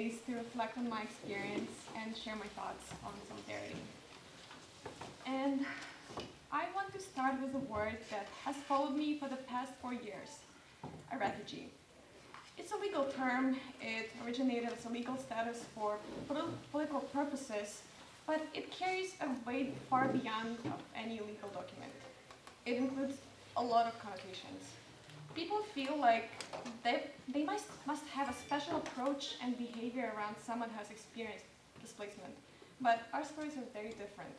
space to reflect on my experience and share my thoughts on solidarity. And I want to start with a word that has followed me for the past 4 years, a refugee. It's a legal term. It originated as a legal status for political purposes, but it carries a weight far beyond of any legal document. It includes a lot of connotations. People feel like they must have a special approach and behavior around someone who has experienced displacement, but our stories are very different.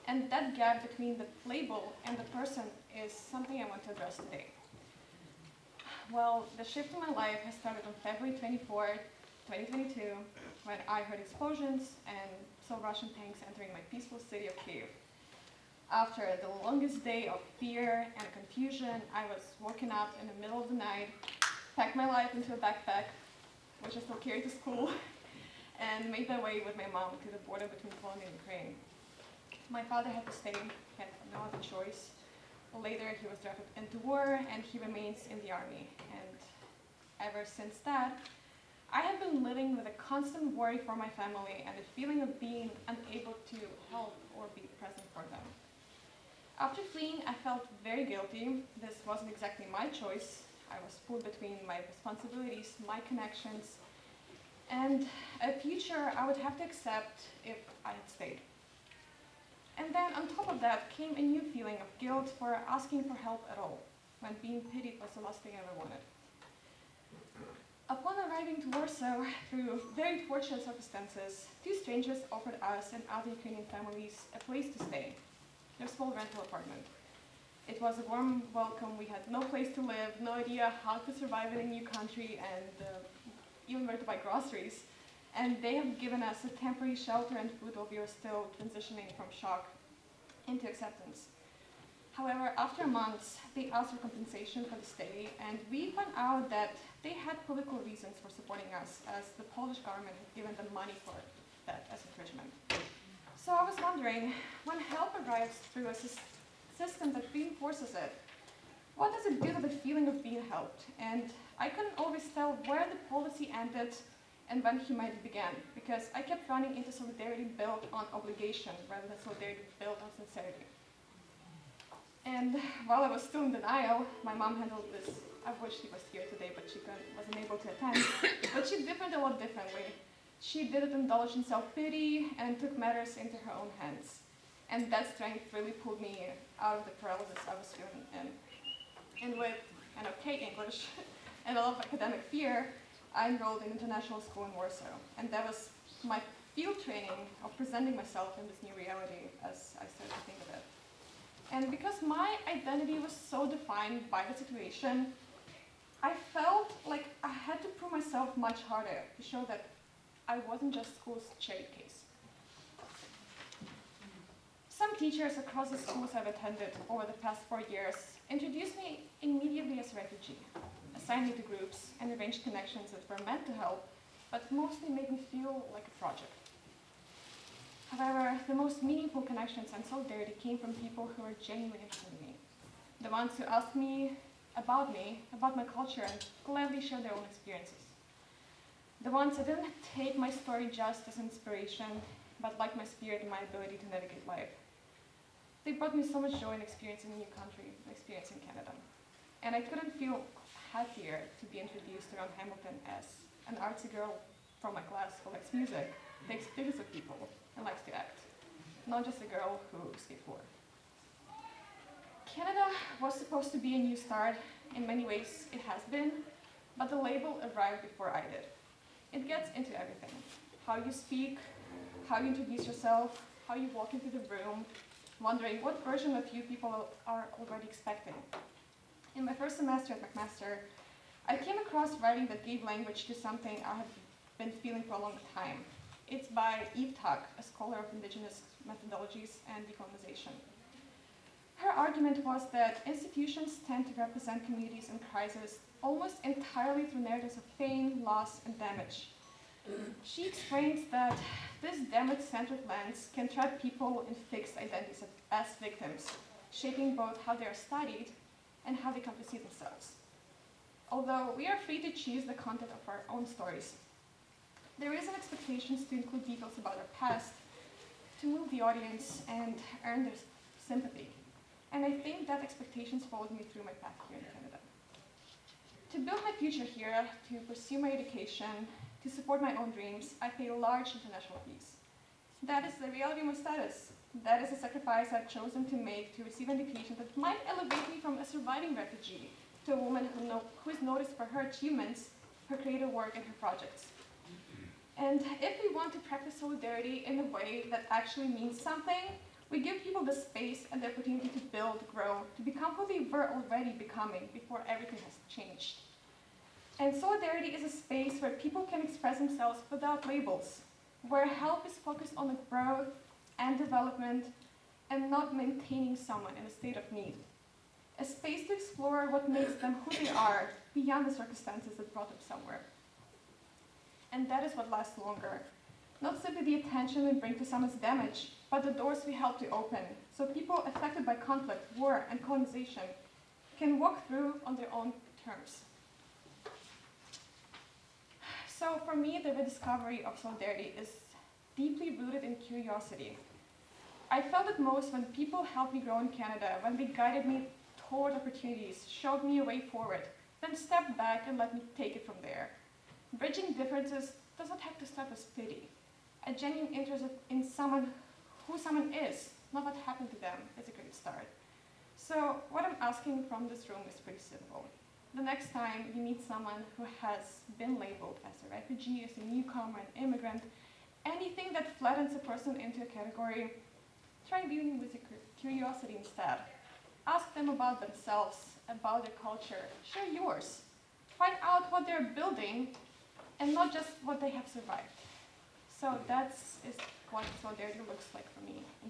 And that gap between the label and the person is something I want to address today. Well, the shift in my life has started on February 24, 2022, when I heard explosions and saw Russian tanks entering my peaceful city of Kyiv. After the longest day of fear and confusion, I was woken up in the middle of the night, packed my life into a backpack, which I still carry to school, and made my way with my mom to the border between Poland and Ukraine. My father had to stay, he had no other choice. Later, he was drafted into war, and he remains in the army. And ever since that, I have been living with a constant worry for my family and a feeling of being unable to help or be present for them. After fleeing, I felt very guilty. This wasn't exactly my choice. I was pulled between my responsibilities, my connections, and a future I would have to accept if I had stayed. And then on top of that came a new feeling of guilt for asking for help at all, when being pitied was the last thing I ever wanted. Upon arriving to Warsaw, through very fortunate circumstances, 2 strangers offered us and other Ukrainian families a place to stay, their small rental apartment. It was a warm welcome. We had no place to live, no idea how to survive in a new country, and even where to buy groceries. And they have given us a temporary shelter and food while we are still transitioning from shock into acceptance. However, after months, they asked for compensation for the stay, and we found out that they had political reasons for supporting us, as the Polish government had given them money for that as encouragement. So I was wondering, when help arrives through a system that reinforces it, what does it do to the feeling of being helped? And I couldn't always tell where the policy ended and when humanity began, because I kept running into solidarity built on obligation rather than solidarity built on sincerity. And while I was still in denial, my mom handled this. I wish she was here today, but she wasn't able to attend. But she did it a lot differently. She didn't indulge in self-pity and took matters into her own hands. And that strength really pulled me out of the paralysis I was feeling in. And with an okay English and a lot of academic fear, I enrolled in international school in Warsaw, and that was my field training of presenting myself in this new reality as I started to think of it. And because my identity was so defined by the situation, I felt like I had to prove myself much harder to show that I wasn't just school's cherry case. Some teachers across the schools I've attended over the past 4 years introduced me immediately as a refugee, assigned me to groups, and arranged connections that were meant to help, but mostly made me feel like a project. However, the most meaningful connections and solidarity came from people who were genuinely interested in me. The ones who asked me, about my culture, and gladly shared their own experiences. The ones who didn't take my story just as inspiration, but liked my spirit and my ability to navigate life. They brought me so much joy in experiencing a new country, and experiencing Canada. And I couldn't feel happier to be introduced around Hamilton as an artsy girl from my class who likes music, takes pictures of people, and likes to act, not just a girl who skateboards. Canada was supposed to be a new start. In many ways, it has been, but the label arrived before I did. It gets into everything: how you speak, how you introduce yourself, how you walk into the room, wondering what version of you people are already expecting. In my first semester at McMaster, I came across writing that gave language to something I have been feeling for a long time. It's by Eve Tuck, a scholar of indigenous methodologies and decolonization. Her argument was that institutions tend to represent communities in crisis almost entirely through narratives of pain, loss, and damage. She explains that this damage-centered lens can trap people in fixed identities as victims, shaping both how they are studied and how they come to see themselves. Although we are free to choose the content of our own stories, There is an expectation to include details about our past, to move the audience and earn their sympathy. And I think that expectations followed me through my path here in Canada. To build my future here, to pursue my education, to support my own dreams, I paid large international fees. That is the reality of my status. That is a sacrifice I've chosen to make to receive an education that might elevate me from a surviving refugee to a woman who is noticed for her achievements, her creative work, and her projects. And if we want to practice solidarity in a way that actually means something, we give people the space and the opportunity to build, grow, to become who they were already becoming before everything has changed. And solidarity is a space where people can express themselves without labels, where help is focused on the growth and development and not maintaining someone in a state of need. A space to explore what makes them who they are beyond the circumstances that brought them somewhere. And that is what lasts longer. Not simply the attention we bring to someone's damage, but the doors we help to open, so people affected by conflict, war, and colonization can walk through on their own terms. So for me, the rediscovery of solidarity is deeply rooted in curiosity. I felt it most when people helped me grow in Canada, when they guided me toward opportunities, showed me a way forward, then stepped back and let me take it from there. Bridging differences does not have to start with pity. A genuine interest in who someone is, not what happened to them, is a great start. So what I'm asking from this room is pretty simple. The next time you meet someone who has been labeled as a refugee, as a newcomer, an immigrant, anything that flattens a person into a category, try dealing with your curiosity instead. Ask them about themselves, about their culture, share yours. Find out what they're building and not just what they have survived. So that's what solidarity looks like for me in